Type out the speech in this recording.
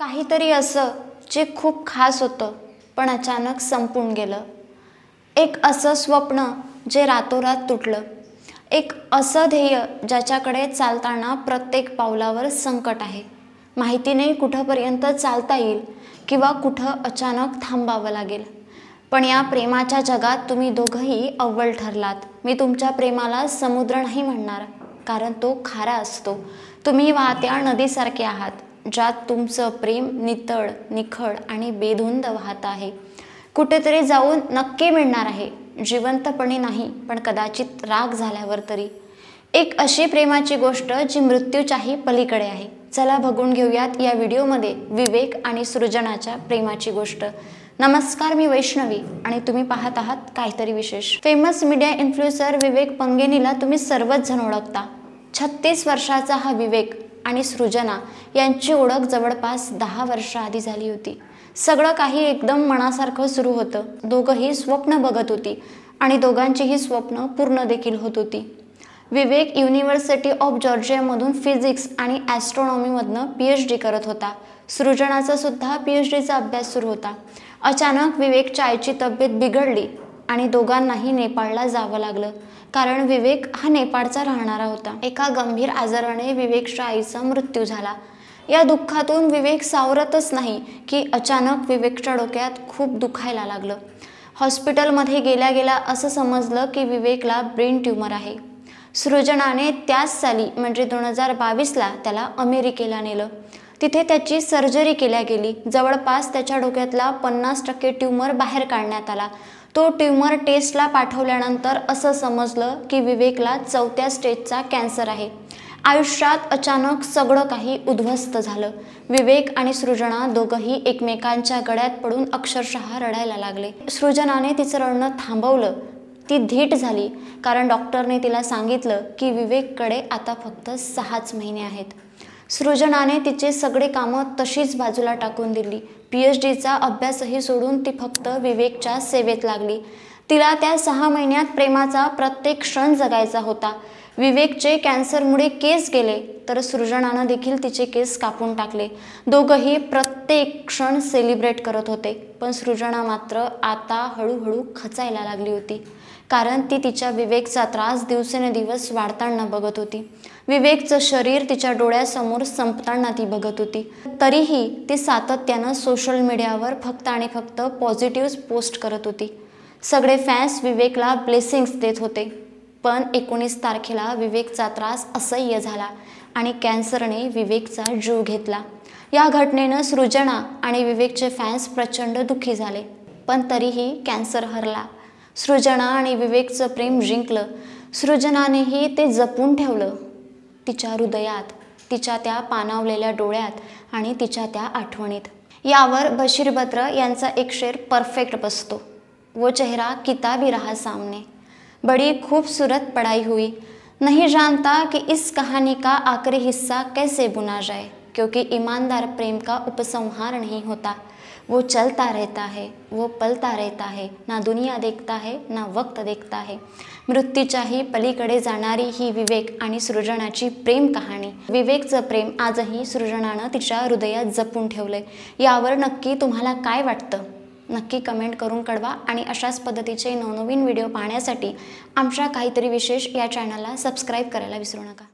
काहीतरी असं जे खूप खास होतं पण अचानक संपून गेलं। एक असं स्वप्न जे रातोरात तुटलं। एक असं ध्येय ज्याच्याकडे चालताना प्रत्येक पावलावर संकट आहे। माहिती नाही कुठपर्यंत चालता येईल किंवा कुठं अचानक थांबावं लागेल। पण या प्रेमाच्या जगात तुम्ही दोघंही अव्वल ठरलात। मी तुमच्या प्रेमाला समुद्र नाही म्हणणार, कारण तो खारा असतो। तुम्ही वाहत्या नदीसारखे आहात, ज्यात तुमचं प्रेम नितळ, निखळ आणि बेधुंद वाहत आहे। कुठेतरी जाऊन नक्की मिळणार आहे, जिवंतपणे नाही पण कदाचित राग झाल्यावर तरी। एक अशी प्रेमाची गोष्ट जी मृत्यूच्याही पलीकडे आहे। चला बघून घेऊयात या व्हिडिओमध्ये विवेक आणि सृजनाच्या प्रेमाची गोष्ट। नमस्कार, मी वैष्णवी आणि तुम्ही पाहत आहात काहीतरी विशेष। फेमस मीडिया इन्फ्लुएन्सर विवेक पंगेनीला तुम्ही सर्वच जण ओळखता। 36 वर्षाचा हा विवेक आणि सृजना यांची ओळख जवळपास 10 वर्ष आधी झाली होती। सगळं काही एकदम मनासारखं सुरू होतं। दोघंही स्वप्न बघत होती आणि दोघांचीही स्वप्न पूर्ण देखील होत होती। विवेक युनिव्हर्सिटी ऑफ जॉर्जियामधून फिजिक्स आणि ॲस्ट्रॉनॉमीमधनं PhD करत होता। सृजनाचा सुद्धा PhDचा अभ्यास सुरू होता। अचानक विवेकच्या आईची तब्येत बिघडली आणि दोघांनाही नेपाळला जावं लागलं, कारण विवेक हा नेपाळचा राहणारा होता। एका गंभीर आजाराने विवेकच्या आईचा मृत्यू झाला। या दुःखातून विवेक सावरतच नाही की अचानक विवेकच्या डोक्यात खूप दुखायला लागलं। हॉस्पिटलमध्ये गेल्या गेल्या असं समजलं की विवेकला ब्रेन ट्यूमर आहे। सृजनाने त्याच साली म्हणजे 2022ला त्याला अमेरिकेला नेलं। तिथे त्याची सर्जरी केल्या गेली। जवळपास त्याच्या डोक्यातला 50% ट्यूमर बाहेर काढण्यात आला। तो ट्यूमर टेस्टला पाठवल्यानंतर असं समजलं की विवेकला 4थ्या स्टेजचा कॅन्सर आहे। आयुष्यात अचानक सगळं काही उद्ध्वस्त झालं। विवेक आणि सृजना दोघंही एकमेकांच्या गळ्यात पडून अक्षरशः रडायला लागले। सृजनाने तिचं रडणं थांबवलं। ती धीट झाली, कारण डॉक्टरने तिला सांगितलं की विवेककडे आता फक्त 6च महिने आहेत। सृजनाने तिचे सगळे कामं तशीच बाजूला टाकून दिली। PhDचा अभ्यासही सोडून ती फक्त विवेकच्या सेवेत लागली। तिला त्या 6 महिन्यात प्रेमाचा प्रत्येक क्षण जगायचा होता। विवेकचे कॅन्सरमुळे केस गेले तर सृजनानं देखील तिचे केस कापून टाकले। दोघंही प्रत्येक क्षण सेलिब्रेट करत होते, पण सृजना मात्र आता हळूहळू खचायला लागली होती, कारण ती तिच्या विवेकचा त्रास दिवसेंदिवस वाढताना बघत होती। विवेकचं शरीर तिच्या डोळ्यासमोर संपताना ती बघत होती। तरीही ती सातत्यानं सोशल मीडियावर फक्त आणि फक्त पॉझिटिव्ह पोस्ट करत होती। सगळे फॅन्स विवेकला ब्लेसिंग्स देत होते। पण 19 तारखेला विवेकचा त्रास असह्य झाला आणि कॅन्सरने विवेकचा जीव घेतला। या घटनेनं सृजना आणि विवेकचे फॅन्स प्रचंड दुःखी झाले, पण तरीही कॅन्सर हरला। सृजना आणि विवेकचं प्रेम जिंकलं। सृजनानेही ते जपून ठेवलं, तिच्या हृदयात, तिच्या त्या पाणावलेल्या डोळ्यात आणि तिच्या त्या आठवणीत। यावर बशीर बद्र यांचा एक शेर परफेक्ट बसतो। वो चेहरा किताबी रहा सामने, बड़ी खूबसूरत पढ़ाई हुई, नहीं जानता कि इस कहानी का आखिरी हिस्सा कैसे बुना जाए, क्योंकि ईमानदार प्रेम का उपसंहार नहीं होता। वो चलता रहता है, वो पलता रहता है, ना दुनिया देखता है ना वक्त देखता है। मृत्यूच्याही पलीकडे जाणारी ही विवेक आणि सृजनाची प्रेम कहाणी। विवेकचं प्रेम आजही सृजनानं तिच्या हृदयात जपून ठेवलंय। यावर नक्की तुम्हाला काय वाटतं? नक्की कमेंट करून कळवा आणि अशाच पद्धतीचे नवनवीन व्हिडिओ पाहण्यासाठी आमच्या काहीतरी विशेष या चॅनलला सबस्क्राईब करायला विसरू नका।